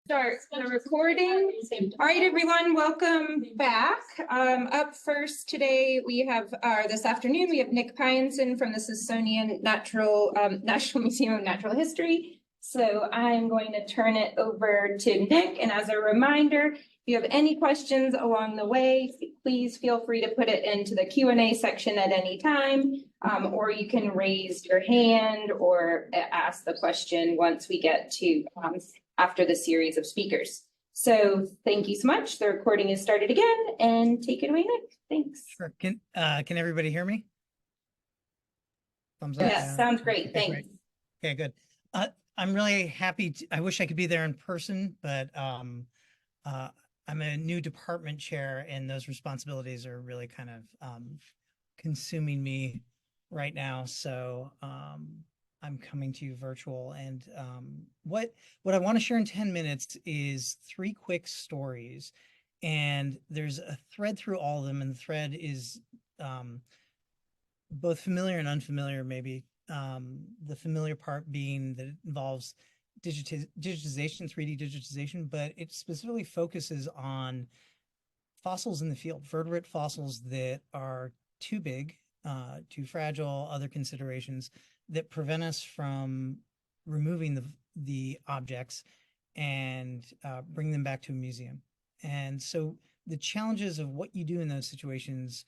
Start the recording. All right, everyone, welcome back. Up first today, this afternoon, we have Nick Pyenson from the Smithsonian National Museum of Natural History. So I'm going to turn it over to Nick. And as a reminder, if you have any questions along the way, please feel free to put it into the Q&A section at any time, or you can raise your hand or ask the question once we get to after the series of speakers. So thank you so much. The recording is started again, and take it away, Nick. Thanks. Sure. Can everybody hear me? Thumbs up. Yes, sounds great. Okay, Thanks. great. Okay, good. I'm really happy. I wish I could be there in person, but I'm a new department chair, and those responsibilities are really kind of consuming me right now. So I'm coming to you virtual, and what I want to share in 10 minutes is 3 quick stories, and there's a thread through all of them, and the thread is both familiar and unfamiliar, maybe. The familiar part being that it involves digitization, 3D digitization, but it specifically focuses on fossils in the field, vertebrate fossils that are too big, too fragile, other considerations that prevent us from removing the objects and bring them back to a museum. And so the challenges of what you do in those situations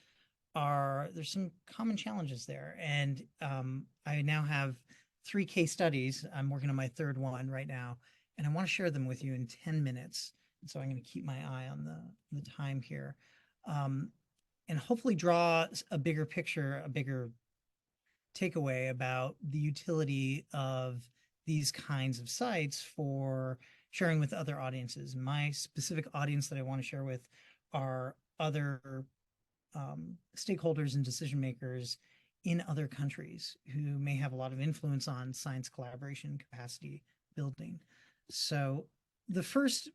there's some common challenges there. And I now have 3 case studies. I'm working on my 3rd one right now, and I want to share them with you in 10 minutes. And so I'm going to keep my eye on the time here, and hopefully draw a bigger picture, a bigger takeaway about the utility of these kinds of sites for sharing with other audiences. My specific audience that I want to share with are other stakeholders and decision makers in other countries who may have a lot of influence on science collaboration, capacity building. So the first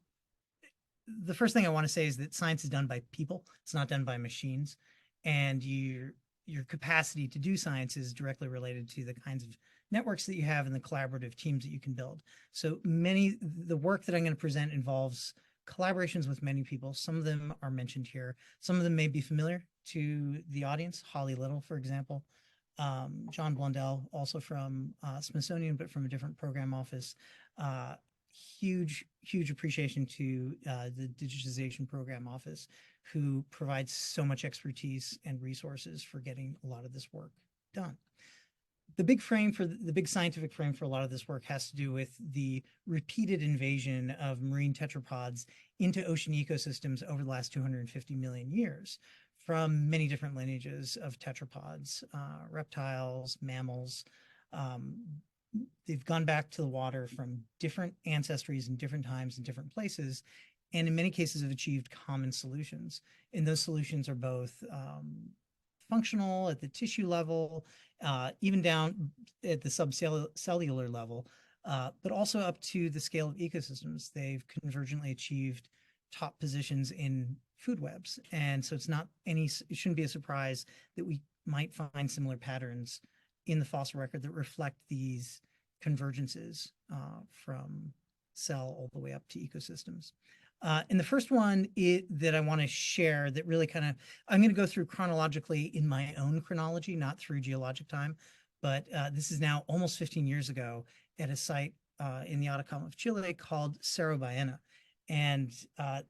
thing I want to say is that science is done by people. It's not done by machines. And your capacity to do science is directly related to the kinds of networks that you have and the collaborative teams that you can build. So the work that I'm going to present involves collaborations with many people. Some of them are mentioned here. Some of them may be familiar to the audience. Holly Little, for example. John Blundell, also from Smithsonian, but from a different program office. Huge appreciation to the Digitization Program Office, who provides so much expertise and resources for getting a lot of this work done. The big scientific frame for a lot of this work has to do with the repeated invasion of marine tetrapods into ocean ecosystems over the last 250 million years from many different lineages of tetrapods, reptiles, mammals. They've gone back to the water from different ancestries in different times in different places, and in many cases have achieved common solutions. And those solutions are both functional at the tissue level, even down at the subcellular level, but also up to the scale of ecosystems. They've convergently achieved top positions in food webs. And so it shouldn't be a surprise that we might find similar patterns in the fossil record that reflect these convergences from cell all the way up to ecosystems. And the first one that I want to share that really I'm going to go through chronologically in my own chronology, not through geologic time, but this is now almost 15 years ago at a site in the Atacama of Chile called Cerro Baena. And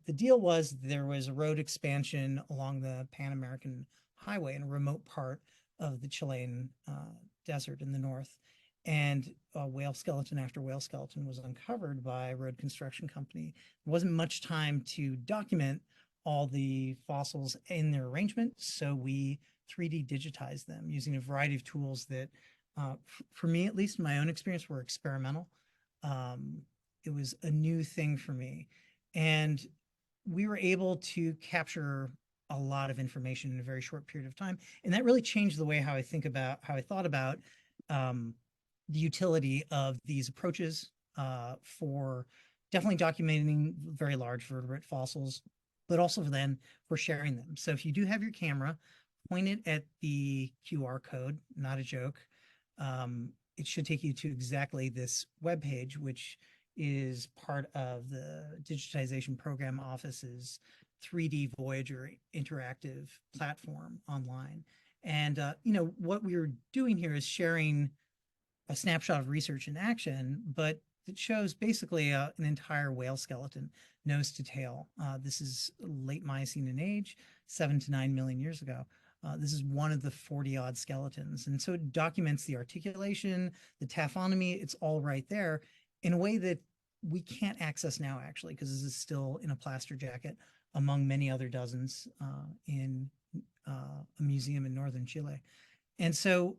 the deal was there was a road expansion along the Pan-American Highway in a remote part of the Chilean desert in the north. And whale skeleton after whale skeleton was uncovered by a road construction company. There wasn't much time to document all the fossils in their arrangement, so we 3D digitized them using a variety of tools that, for me at least, in my own experience, were experimental. It was a new thing for me. And we were able to capture a lot of information in a very short period of time. And that really changed the way how I thought about the utility of these approaches for definitely documenting very large vertebrate fossils, but also then for sharing them. So if you do have your camera, point it at the QR code, not a joke. It should take you to exactly this webpage, which is part of the Digitization Program Office's 3D Voyager interactive platform online. And, what we were doing here is sharing a snapshot of research in action, but it shows basically an entire whale skeleton, nose to tail. This is late Miocene in age, 7 to 9 million years ago. This is one of the 40 odd skeletons. And so it documents the articulation, the taphonomy, it's all right there in a way that we can't access now, actually, because this is still in a plaster jacket among many other dozens in a museum in northern Chile. And so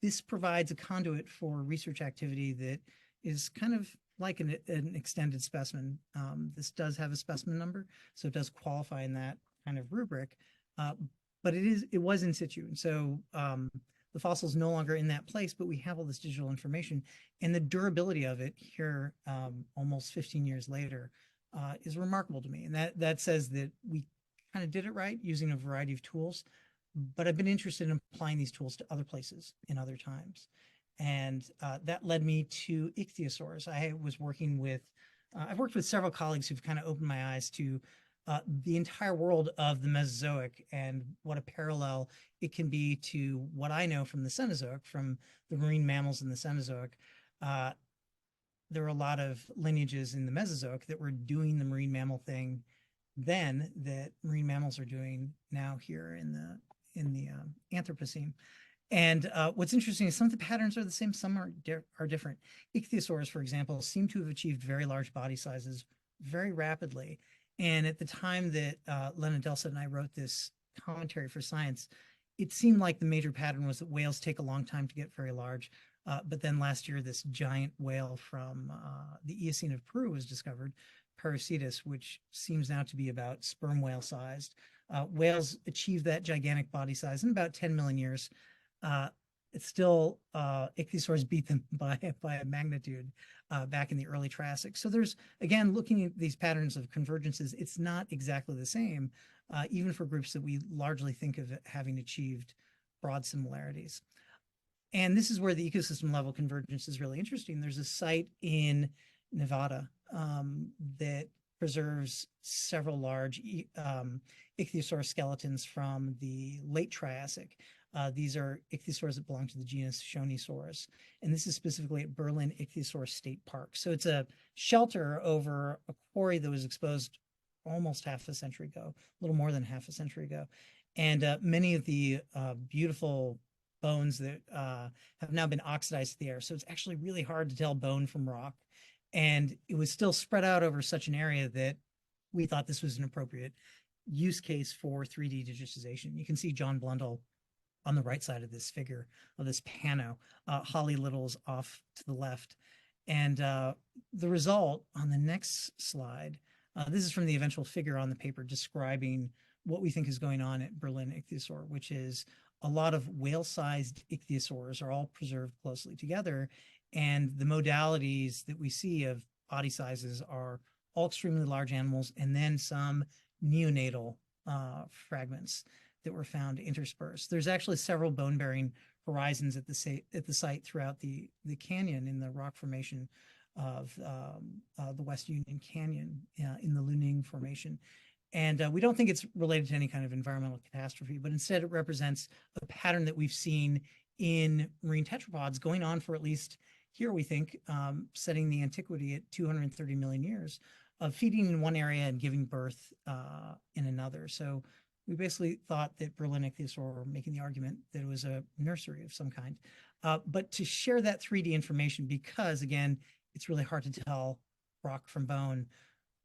this provides a conduit for research activity that is kind of like an extended specimen. This does have a specimen number, so it does qualify in that kind of rubric, but it was in situ. And so the fossil is no longer in that place, but we have all this digital information, and the durability of it here, almost 15 years later, is remarkable to me. And that says that we kind of did it right using a variety of tools, but I've been interested in applying these tools to other places in other times. And that led me to ichthyosaurs. I've worked with several colleagues who've kind of opened my eyes to the entire world of the Mesozoic and what a parallel it can be to what I know from the Cenozoic, from the marine mammals in the Cenozoic. There were a lot of lineages in the Mesozoic that were doing the marine mammal thing then that marine mammals are doing now here in the Anthropocene. And what's interesting is some of the patterns are the same, some are different. Ichthyosaurs, for example, seem to have achieved very large body sizes very rapidly. And at the time that Lena Delsa and I wrote this commentary for Science, it seemed like the major pattern was that whales take a long time to get very large. But then last year, this giant whale from the Eocene of Peru was discovered, Parasitus, which seems now to be about sperm whale sized. Whales achieved that gigantic body size in about 10 million years. It's still ichthyosaurs beat them by a magnitude back in the early Triassic. So there's, again, looking at these patterns of convergences, it's not exactly the same, even for groups that we largely think of having achieved broad similarities. And this is where the ecosystem level convergence is really interesting. There's a site in Nevada that preserves several large ichthyosaur skeletons from the late Triassic. These are ichthyosaurs that belong to the genus Shonisaurus. And this is specifically at Berlin Ichthyosaur State Park. So it's a shelter over a quarry that was exposed almost half a century ago, a little more than half a century ago. And many of the beautiful bones that have now been oxidized to the air. So it's actually really hard to tell bone from rock. And it was still spread out over such an area that we thought this was an appropriate use case for 3D digitization. You can see John Blundell on the right side of this figure, of this pano. Holly Little's off to the left. And the result on the next slide, this is from the eventual figure on the paper describing what we think is going on at Berlin Ichthyosaur, which is a lot of whale-sized ichthyosaurs are all preserved closely together. And the modalities that we see of body sizes are all extremely large animals, and then some neonatal fragments that were found interspersed. There's actually several bone-bearing horizons at the site throughout the canyon in the rock formation of the West Union Canyon in the Luning Formation. And we don't think it's related to any kind of environmental catastrophe, but instead it represents a pattern that we've seen in marine tetrapods going on for at least, here we think, setting the antiquity at 230 million years of feeding in one area and giving birth in another. So we basically thought that Berlin Ichthyosaur were making the argument that it was a nursery of some kind. But to share that 3D information, because again, it's really hard to tell rock from bone,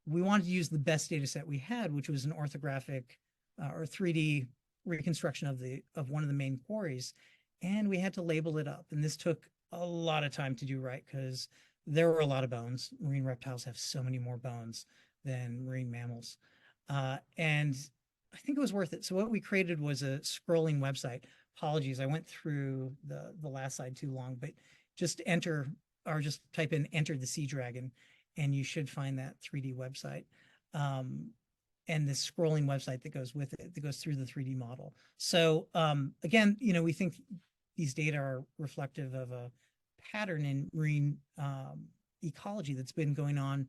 we wanted to use the best data set we had, which was an orthographic or 3D reconstruction of one of the main quarries. And we had to label it up. And this took a lot of time to do right, because there were a lot of bones. Marine reptiles have so many more bones than marine mammals. And I think it was worth it. So what we created was a scrolling website. Apologies, I went through the last slide too long, but just enter, or just type in "enter the sea dragon," and you should find that 3D website. And this scrolling website that goes with it, that goes through the 3D model. So again, we think these data are reflective of a pattern in marine ecology that's been going on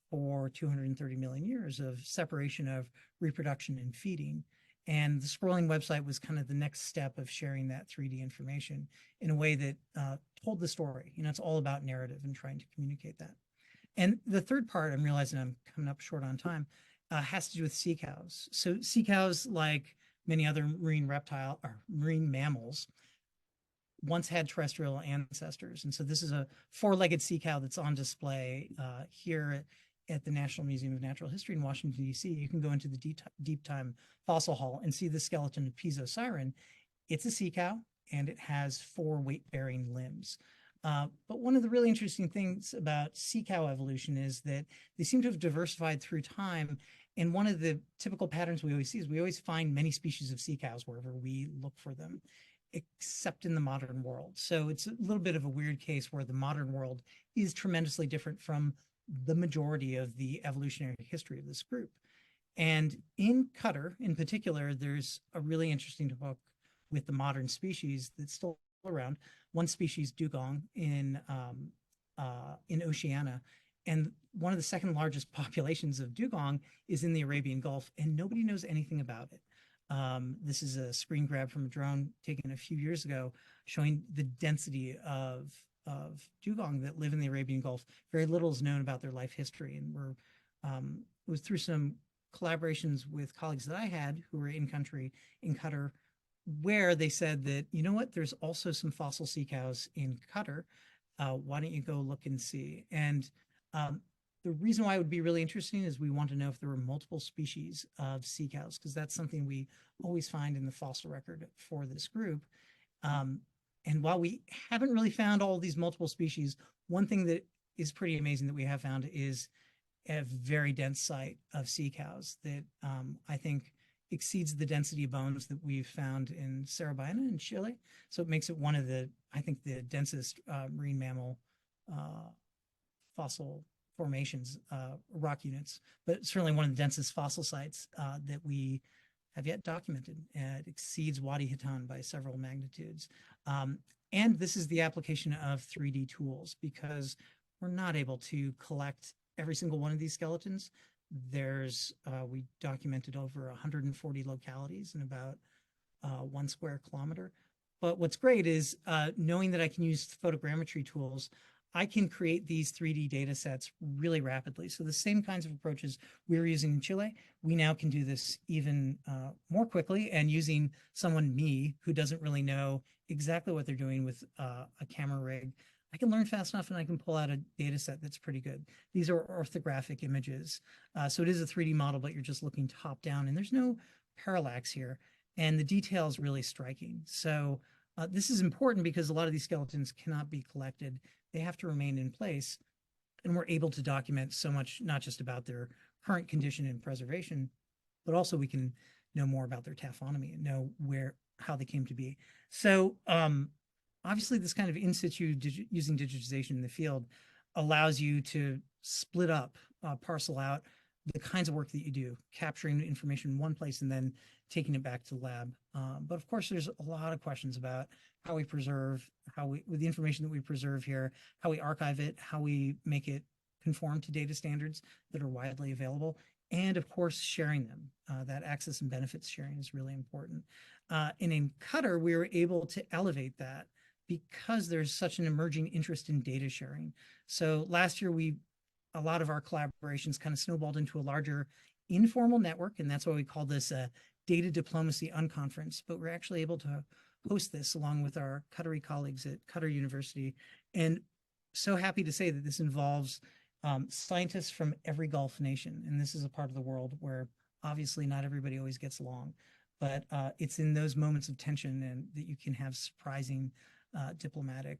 for 230 million years of separation of reproduction and feeding. And the scrolling website was kind of the next step of sharing that 3D information in a way that told the story. You know, it's all about narrative and trying to communicate that. And the third part, I'm realizing I'm coming up short on time, has to do with sea cows. So sea cows, like many other marine reptile or marine mammals, once had terrestrial ancestors. And so this is a four-legged sea cow that's on display here at the National Museum of Natural History in Washington, D.C. You can go into the deep time fossil hall and see the skeleton of Pyenson. It's a sea cow, and it has 4 weight-bearing limbs. But one of the really interesting things about sea cow evolution is that they seem to have diversified through time. And one of the typical patterns we always see is we always find many species of sea cows wherever we look for them, except in the modern world. So it's a little bit of a weird case where the modern world is tremendously different from the majority of the evolutionary history of this group. And in Qatar, in particular, there's a really interesting book with the modern species that's still around. One species, dugong, in Oceania, and one of the second largest populations of dugong is in the Arabian Gulf, and nobody knows anything about it. This is a screen grab from a drone taken a few years ago, showing the density of dugong that live in the Arabian Gulf. Very little is known about their life history, and it was through some collaborations with colleagues that I had who were in country in Qatar, where they said that, you know what, there's also some fossil sea cows in Qatar. Why don't you go look and see? And the reason why it would be really interesting is we want to know if there were multiple species of sea cows, because that's something we always find in the fossil record for this group. And while we haven't really found all these multiple species, one thing that is pretty amazing that we have found is a very dense site of sea cows that I think exceeds the density of bones that we've found in Sarabaina in Chile. So it makes it one of the, I think, the densest marine mammal fossil formations, rock units, but certainly one of the densest fossil sites that we have yet documented. It exceeds Wadi Hitan by several magnitudes. And this is the application of 3D tools, because we're not able to collect every single one of these skeletons. We documented over 140 localities in about 1 square kilometer. But what's great is knowing that I can use photogrammetry tools, I can create these 3D data sets really rapidly. So the same kinds of approaches we were using in Chile, we now can do this even more quickly, and using someone, me, who doesn't really know exactly what they're doing with a camera rig. I can learn fast enough and I can pull out a data set that's pretty good. These are orthographic images. So it is a 3D model, but you're just looking top down, and there's no parallax here. And the detail is really striking. So this is important because a lot of these skeletons cannot be collected. They have to remain in place. And we're able to document so much, not just about their current condition and preservation, but also we can know more about their taphonomy and know how they came to be. So obviously this kind of in situ using digitization in the field allows you to split up, parcel out the kinds of work that you do, capturing information in one place and then taking it back to the lab. But of course, there's a lot of questions about how we preserve, with the information that we preserve here, how we archive it, how we make it conform to data standards that are widely available, and of course, sharing them. That access and benefits sharing is really important. And in Qatar, we were able to elevate that because there's such an emerging interest in data sharing. So last year, a lot of our collaborations kind of snowballed into a larger informal network, and that's why we call this a data diplomacy unconference. But we're actually able to host this along with our Qatari colleagues at Qatar University. And so happy to say that this involves scientists from every Gulf nation. And this is a part of the world where obviously not everybody always gets along, but it's in those moments of tension and that you can have surprising diplomatic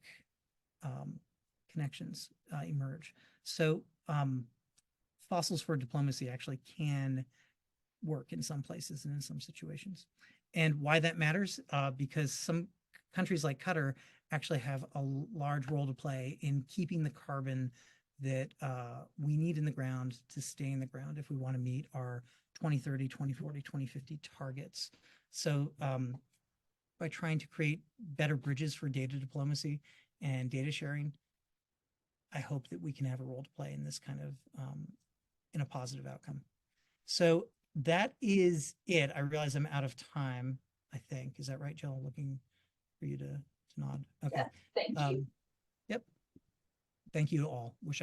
connections emerge. So fossils for diplomacy actually can work in some places and in some situations. And why that matters, because some countries like Qatar actually have a large role to play in keeping the carbon that we need in the ground to stay in the ground if we want to meet our 2030, 2040, 2050 targets. So by trying to create better bridges for data diplomacy and data sharing, I hope that we can have a role to play in this kind of in a positive outcome. So that is it. I realize I'm out of time, I think. Is that right, Jill? Looking for you to nod. Okay. Yeah, thank you. Yep. Thank you all. Wish